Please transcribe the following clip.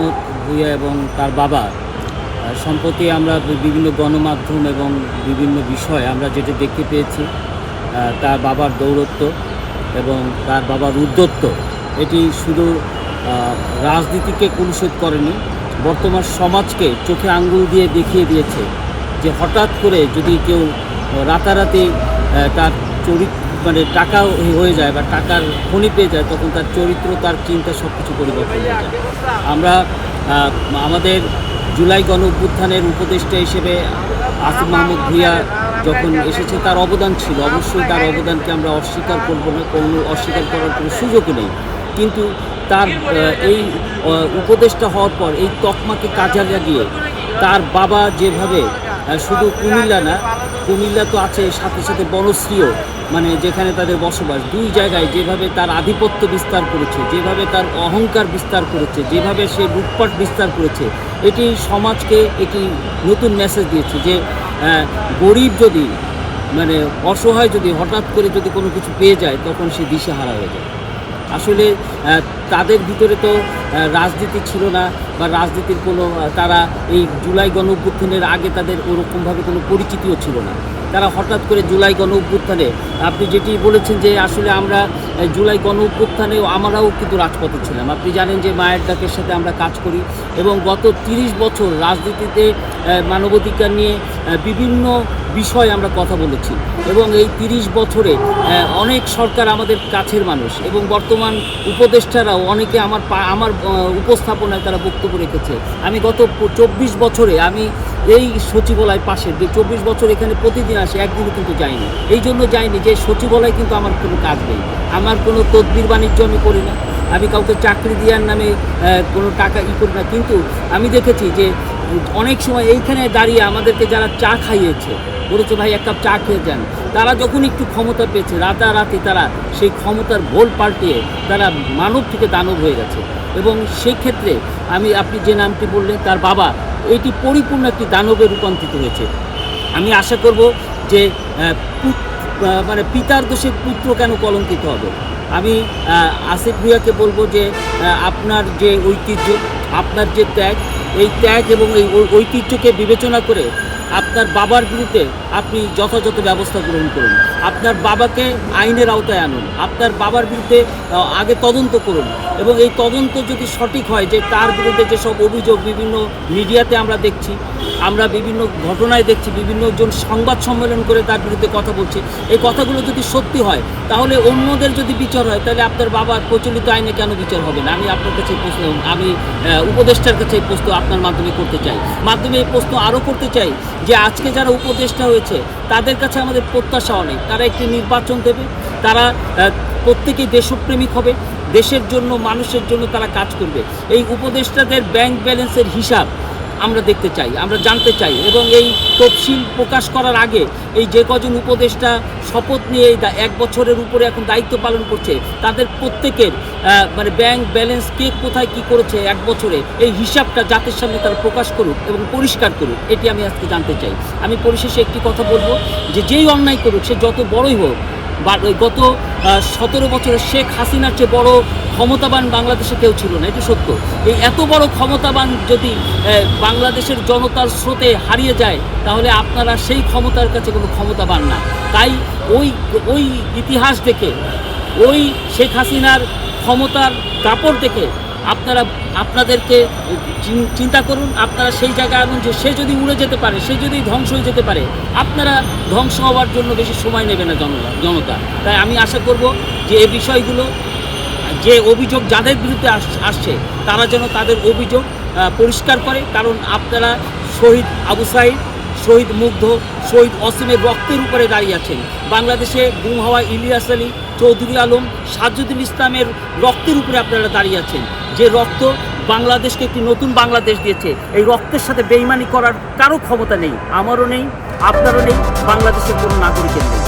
মাহমুদ ভূঁইয়া এবং তার বাবা সম্প্রতি আমরা বিভিন্ন গণমাধ্যম এবং বিভিন্ন বিষয় আমরা যেটা দেখতে পেয়েছি, তার বাবার দৌরত্ব এবং তার বাবার উদ্যোক্ত এটি শুধু রাজনীতিকে কলুষিত করেনি, বর্তমান সমাজকে চোখে আঙ্গুল দিয়ে দেখিয়ে দিয়েছে যে হঠাৎ করে যদি কেউ রাতারাতি তার মানে টাকা হয়ে যায় বা টাকার খনি পেয়ে যায়, তখন তার চরিত্র, তার চিন্তা সব কিছু পরিবর্তন হয়ে যায়। আমরা আমাদের জুলাই গণ অভ্যুত্থানের উপদেষ্টা হিসেবে আসিফ মাহমুদ ভূঁইয়া যখন এসেছে, তার অবদান ছিল, অবশ্যই তার অবদানকে আমরা অস্বীকার করব না, কোনো অস্বীকার করার কোনো সুযোগও নেই। কিন্তু তার এই উপদেষ্টা হওয়ার পর এই তকমাকে কাজে লাগিয়ে তার বাবা যেভাবে শুধু কুমিল্লা না, কুমিল্লা তো আছে, সাথে সাথে বনশ্রীও, মানে যেখানে তাদের বসবাস, দুই জায়গায় যেভাবে তার আধিপত্য বিস্তার করেছে, যেভাবে তার অহংকার বিস্তার করেছে, যেভাবে সে লুটপাট বিস্তার করেছে, এটি সমাজকে একটি নতুন মেসেজ দিয়েছে যে গরিব যদি, মানে অসহায় যদি হঠাৎ করে যদি কোনো কিছু পেয়ে যায়, তখন সে দিশেহারা হয়ে যায়। আসলে তাদের ভিতরে তো রাজনীতি ছিল না, বা রাজনীতির কোনো, তারা এই জুলাই গণ অভ্যুত্থানের আগে তাদের ওরকমভাবে কোনো পরিচিতিও ছিল না। তারা হঠাৎ করে জুলাই গণ অভ্যুত্থানে, আপনি যেটি বলেছেন যে আসলে আমরা জুলাই গণ অভ্যুত্থানেও আমরাও কিন্তু রাজপথে ছিলাম। আপনি জানেন যে মায়ের ডাকের সাথে আমরা কাজ করি এবং গত 30 বছর রাজনীতিতে মানবাধিকার নিয়ে বিভিন্ন বিষয়ে আমরা কথা বলেছি এবং এই 30 বছরে অনেক সরকার আমাদের কাছের মানুষ এবং বর্তমান উপদেষ্টারাও অনেকে আমার উপস্থাপনায় তারা বক্তব্য রেখেছে। আমি গত 24 বছরে আমি এই সচিবালয় পাশের যে 24 বছর এখানে প্রতিদিন আসি, একদিনও কিন্তু যাইনি। এই জন্য যাইনি যে সচিবালয় কিন্তু আমার কোনো কাজ নেই, আমার কোনো তদবির বাণিজ্য আমি করি না, আমি কাউকে চাকরি দেওয়ার নামে কোনো টাকা করি না। কিন্তু আমি দেখেছি যে অনেক সময় এইখানে দাঁড়িয়ে আমাদেরকে যারা চা খাইয়েছে, বলেছে ভাই এক কাপ চা খেয়ে যান, তারা যখন একটু ক্ষমতা পেয়েছে, রাতারাতি তারা সেই ক্ষমতার ভোল পাল্টিয়ে তারা মানব থেকে দানব হয়ে গেছে। এবং সেই ক্ষেত্রে আপনি যে নামটি বললেন, তার বাবা, এটি পরিপূর্ণ একটি দানবে রূপান্তরিত হয়েছে। আমি আশা করব যে মানে পিতার দোষে পুত্র কেন কলঙ্কিত হবে। আমি আসিফ ভূঁইয়াকে বলবো যে আপনার যে ঐতিহ্য, আপনার যে ত্যাগ, এই ত্যাগ এবং এই ঐতিহ্যকে বিবেচনা করে আপনার বাবার বিরুদ্ধে আপনি যথাযথ ব্যবস্থা গ্রহণ করুন, আপনার বাবাকে আইনের আওতায় আনুন, আপনার বাবার বিরুদ্ধে আগে তদন্ত করুন এবং এই তদন্ত যদি সঠিক হয় যে তার বিরুদ্ধে যেসব অভিযোগ বিভিন্ন মিডিয়াতে আমরা দেখছি, আমরা বিভিন্ন ঘটনায় দেখছি, বিভিন্ন জন সংবাদ সম্মেলন করে তার বিরুদ্ধে কথা বলছে, এই কথাগুলো যদি সত্যি হয়, তাহলে অন্যদের যদি বিচার হয়, তাহলে আপনার বাবার প্রচলিত আইনে কেন বিচার হবে না? আমি আপনার কাছে প্রশ্ন, আমি উপদেষ্টার কাছে এই প্রশ্ন আপনার মাধ্যমে করতে চাই, এই প্রশ্ন আরও করতে চাই যে আজকে যারা উপদেষ্টা হয়েছে তাদের কাছে আমাদের প্রত্যাশা অনেক, তারা একটি নির্বাচন দেবে, তারা প্রত্যেকেই দেশপ্রেমিক হবে, দেশের জন্য, মানুষের জন্য তারা কাজ করবে। এই উপদেষ্টাদের ব্যাংক ব্যালেন্সের হিসাব আমরা দেখতে চাই, আমরা জানতে চাই এবং এই তফসিল প্রকাশ করার আগে এই যে কজন উপদেষ্টা শপথ নিয়ে এই 1 বছরের উপরে এখন দায়িত্ব পালন করছে, তাদের প্রত্যেকের মানে ব্যাংক ব্যালেন্স কে কোথায় কি করেছে 1 বছরে, এই হিসাবটা জাতির সামনে তারা প্রকাশ করুক এবং পরিষ্কার করুক, এটি আমি আজকে জানতে চাই। আমি পরিশেষে একটি কথা বলবো যে যেই অন্যায় করুক, সে যত বড়ই হোক, বা গত 17 বছরে শেখ হাসিনার চেয়ে বড় ক্ষমতাবান বাংলাদেশে কেউ ছিল না, এটি সত্য। এই এত বড় ক্ষমতাবান যদি বাংলাদেশের জনতার স্রোতে হারিয়ে যায়, তাহলে আপনারা সেই ক্ষমতার কাছে কোনো ক্ষমতাবান না। তাই ওই ইতিহাস দেখে, ওই শেখ হাসিনার ক্ষমতার দাপট দেখে আপনাদেরকে চিন্তা করুন, আপনারা সেই জায়গায় আনুন যে সে যদি উড়ে যেতে পারে, সে যদি ধ্বংস হয়ে যেতে পারে, আপনারা ধ্বংস হওয়ার জন্য বেশি সময় নেবে না জনতা। তাই আমি আশা করব যে এই বিষয়গুলো, যে অভিযোগ যাদের বিরুদ্ধে আসছে, তারা যেন তাদের অভিযোগ পরিষ্কার করে। কারণ আপনারা শহীদ আবু সাঈদ, শহীদ মুগ্ধ, শহীদ অসীমের রক্তের উপরে দাঁড়িয়ে আছেন। বাংলাদেশে গুম হওয়া ইলিয়াস আলী, চৌধুরী আলম, সাজ্জুদুল ইসলামের রক্তের উপরে আপনারা দাঁড়িয়ে আছেন, যে রক্ত বাংলাদেশকে একটি নতুন বাংলাদেশ দিয়েছে। এই রক্তের সাথে বেইমানি করার কারো ক্ষমতা নেই, আমারও নেই, আপনারও নেই, বাংলাদেশের কোনো নাগরিকের নেই।